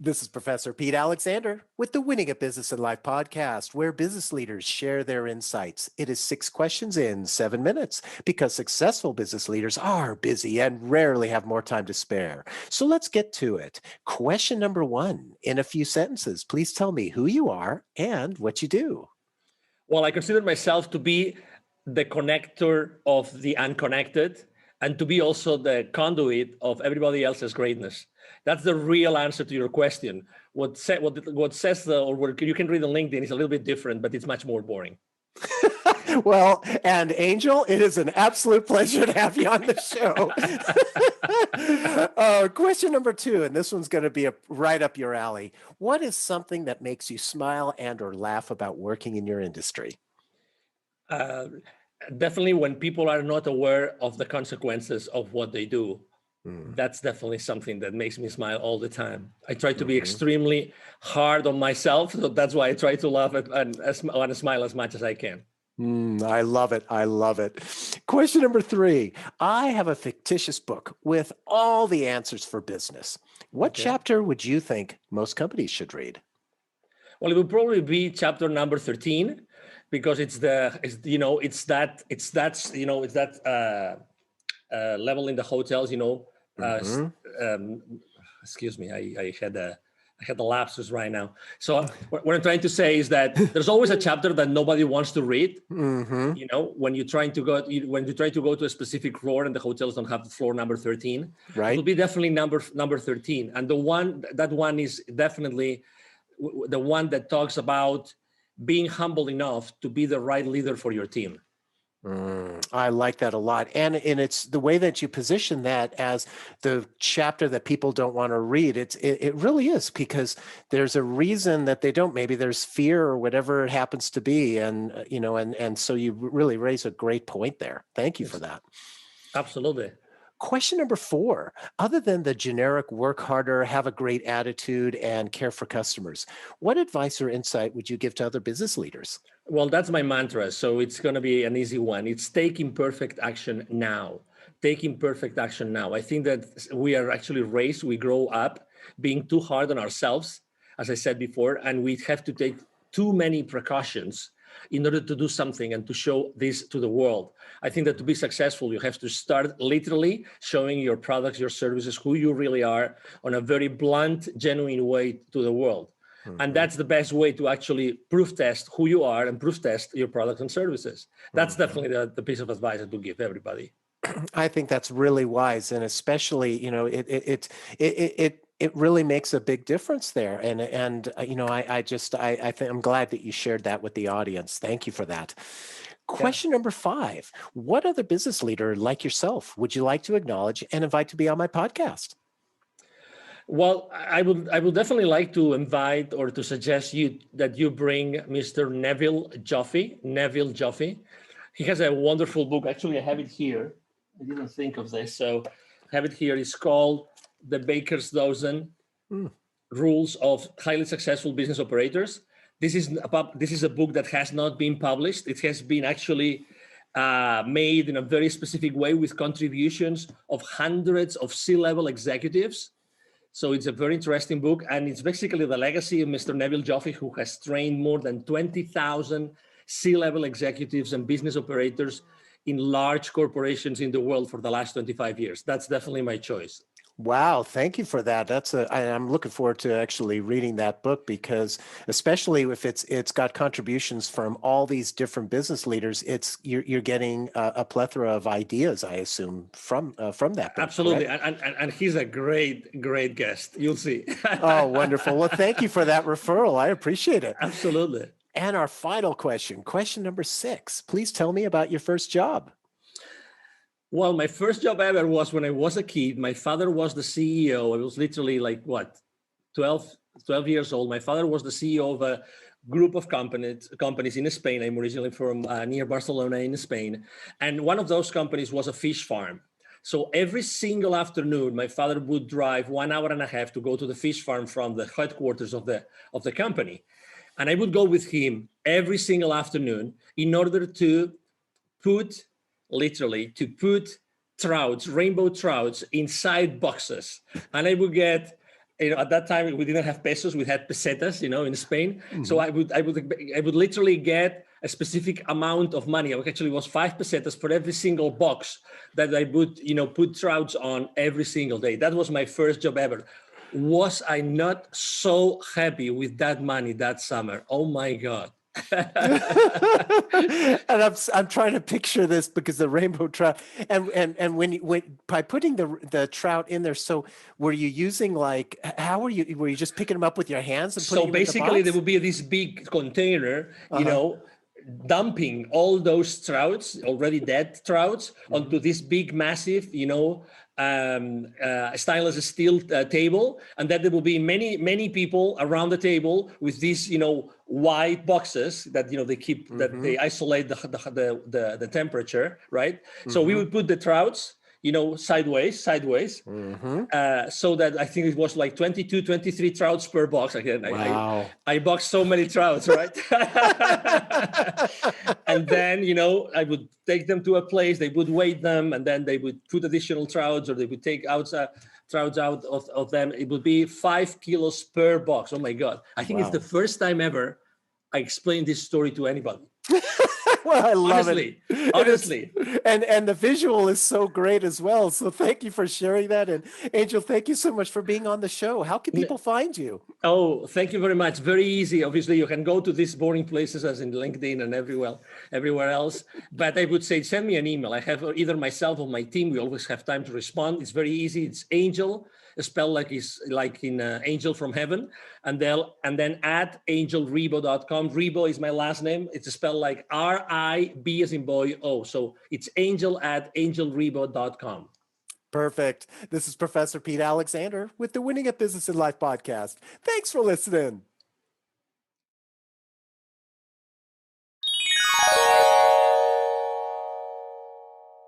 This is Professor Pete Alexander with the Winning at Business and Life podcast, where business leaders share their insights. It is 6 questions in 7 minutes because successful business leaders are busy and rarely have more time to spare. So let's get to it. Question number 1, in a few sentences, please tell me who you are and what you do. Well, I consider myself to be the connector of the unconnected and to be also the conduit of everybody else's greatness. That's the real answer to your question. What says or what you can read on LinkedIn is a little bit different, but it's much more boring. Well, and Angel, it is an absolute pleasure to have you on the show. Question number 2, and this one's going to be right up your alley. What is something that makes you smile and or laugh about working in your industry? Definitely when people are not aware of the consequences of what they do. That's definitely something that makes me smile all the time. I try to be extremely hard on myself, so that's why I try to laugh and smile as much as I can. I love it. I love it. Question number 3. I have a fictitious book with all the answers for business. What chapter would you think most companies should read? Well, it would probably be chapter number 13, because it's that level in the hotels, excuse me, I had a lapsus right now. So what I'm trying to say is that there's always a chapter that nobody wants to read. When you're trying to go to a specific floor and the hotels don't have the floor number 13, right? It'll be definitely number 13. And that one is definitely the one that talks about being humble enough to be the right leader for your team. I like that a lot. And it's the way that you position that as the chapter that people don't want to read. It really is, because there's a reason that they don't. Maybe there's fear or whatever it happens to be. And, and so you really raise a great point there. Thank you for that. Absolutely. Question number 4, other than the generic work harder, have a great attitude, and care for customers, what advice or insight would you give to other business leaders? Well, that's my mantra. So it's going to be an easy one. It's take imperfect action now. Take imperfect action now. I think that we are actually raised, we grow up being too hard on ourselves, as I said before, and we have to take too many precautions in order to do something and to show this to the world. I think that to be successful, you have to start literally showing your products, your services, who you really are, on a very blunt, genuine way to the world. And that's the best way to actually proof test who you are and proof test your products and services. That's definitely the piece of advice that to give everybody. I think that's really wise, and especially, it really makes a big difference there. And I think I'm glad that you shared that with the audience. Thank you for that. Question number 5, what other business leader like yourself would you like to acknowledge and invite to be on my podcast? Well, I would definitely like to invite or to suggest that you bring Mr. 𝐁𝐵𝐿 Joffe. He has a wonderful book. Actually, I have it here. I didn't think of this, so I have it here. It's called The Baker's Dozen: Rules of Highly Successful Business Operators. This is a book that has not been published. It has been actually made in a very specific way with contributions of hundreds of C-level executives. So it's a very interesting book, and it's basically the legacy of Mr. 𝐁𝐵𝐿 Joffe, who has trained more than 20,000 C-level executives and business operators in large corporations in the world for the last 25 years. That's definitely my choice. Wow, thank you for that. I'm looking forward to actually reading that book, because especially if it's got contributions from all these different business leaders, you're getting a plethora of ideas, I assume, from that book. Absolutely, and he's a great guest. You'll see. Oh, wonderful. Well, thank you for that referral. I appreciate it. Absolutely. And our final question number 6. Please tell me about your first job. Well, my first job ever was when I was a kid. My father was the CEO. I was literally 12 years old. My father was the CEO of a group of companies in Spain. I'm originally from near Barcelona in Spain. And one of those companies was a fish farm. So every single afternoon, my father would drive 1 hour and a half to go to the fish farm from the headquarters of the company. And I would go with him every single afternoon in order to put trouts, rainbow trouts, inside boxes. And I would get at that time we didn't have pesos, we had pesetas, in Spain. So Mm-hmm. I would literally get a specific amount of money. Actually, it was 5 pesetas for every single box that I would, put trouts on every single day. That was my first job ever. Was I not so happy with that money that summer? Oh my God. And I'm trying to picture this because the rainbow trout and when by putting the trout in there, so were you using how were you just picking them up with your hands and putting So them in the basically, there box? would be this big container, Uh-huh. dumping all those trouts, already dead trouts, Mm-hmm. onto this big, massive, stainless steel table, and then there will be many, many people around the table with these, white boxes that they keep that Mm-hmm. they isolate the temperature, right? So we Mm-hmm. would put the trouts, sideways, Mm-hmm. so that I think it was like 22, 23 trouts per box. Again, Wow. I boxed so many trouts, right? And then, I would take them to a place, they would weigh them, and then they would put additional trouts, or they would take out trouts out of them. It would be 5 kilos per box. Oh my God. I think it's Wow. the first time ever I explained this story to anybody. Well, I love Honestly, it. honestly. And the visual is so great as well. So thank you for sharing that. And Angel, thank you so much for being on the show. How can people find you? Oh, thank you very much. Very easy. Obviously, you can go to these boring places as in LinkedIn and everywhere else. But I would say send me an email. I have either myself or my team. We always have time to respond. It's very easy. It's Angel, spelled like in Angel from Heaven, and then at @angelrebo.com. Rebo is my last name. It's spelled like RIB as in boy O. So it's Angel at angelrebo.com. Perfect. This is Professor Pete Alexander with the Winning at Business and Life podcast. Thanks for listening.